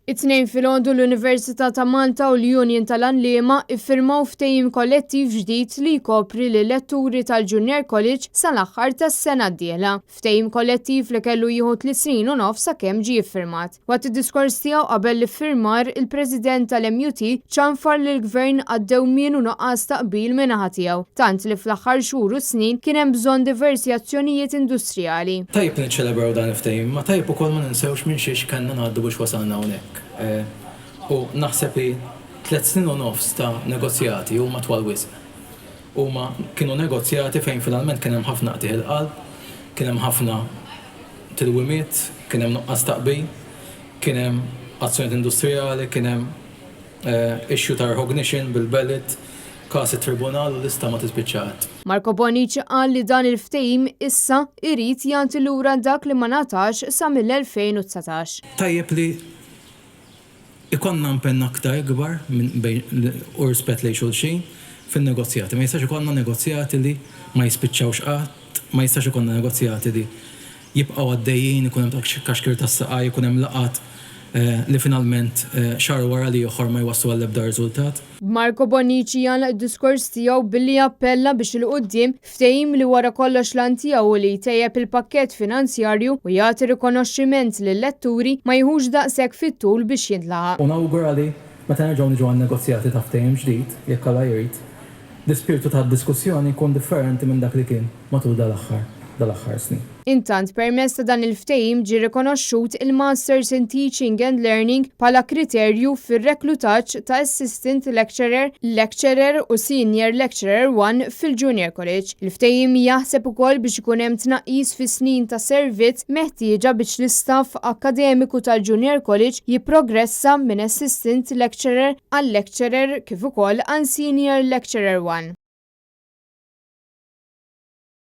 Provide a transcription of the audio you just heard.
It-tnejn filgħodu l-Università ta' Malta u l-Union tal-Għalliema iffirmaw ftehim kollettiv ġdid li jkopri lill-letturi tal-Junior College sal-aħħar tas-sena d-dieħla. Ftehim kollettiv li kellu jieħu 3 snin u nofs sakemm ġie iffirmat. Waqt id-diskors tiegħu qabel l-iffirmar, il-President tal-MUT ċanfar li l-Gvern għaddew min u nuqqas taqbil min-naħa tiegħu, tant li fl-aħħar xhur u snin kien hemm bżonn diversi azzjonijiet industrijali. Tajjeb niċċelebraw dan il-ftehim, ma tajjeb ukoll ma ninsewx minn xiex kellna ngħaddu biex wasalna hawnhekk. U naħseb li 3 snin u nofs ta' negozjati huma twal wisq. Huma kienu negozjati fejn finalment kien hemm ħafna qtieħ il-qalb, kien hemm ħafna tilwimiet, kien hemm nuqqas taqbil, kien hemm azzjonijiet industrijali, kien hemm issue ta' recognition bil-bellet, każ it-tribunal u lista ma tispiċċat. Marco Bonici qal li dan il-ftehim issa irid jagħti lura dak li ma ngħatax sa mill-2019. Tajjeb li ikonna mpenn aktar kbar u rispett lejn xulxin fin-negozjati. Ma jistax ikonna negozjati li ma jispiċċawx qatt, ma jistax ikonna negozjati li jibqgħu għaddejjin, ikun hemm kaxkir tas-saqaj, ikun hemm laqat li finalment xahar wara li ieħor ma jwasslu għall-ebda riżultat. Marco Bonici jagħlaq id-diskors tiegħu billi appella biex il qudiem ftehim li wara kollox lan tiegħu li jtejjeb il-pakkett finanzjarju u jagħti rikonoxximent lill-letturi ma jieħux daqshekk fit-tul biex jintlaħaq. U nawgura li meta nerġgħu niġu għan-negozjati ta' ftehim ġdid, jekk Alla jrid, l-ispirtu tad-diskussjoni jkun differenti minn dak li kien matul dal-aħħar snin. Intant permezz ta' dan il-ftehim ġie rikonoxxut il-Masters in Teaching and Learning bħala kriterju fir-reklutaġġ ta' Assistant Lecturer, Lecturer u Senior Lecturer 1 fil-Junior College. Il-ftehim jaħseb ukoll biex ikun hemm tnaqqis fis-snin ta' servizz meħtieġa biex l-istaff akademiku tal-Junior College jipprogressa minn Assistant Lecturer għal Lecturer kif ukoll għal Senior Lecturer 1.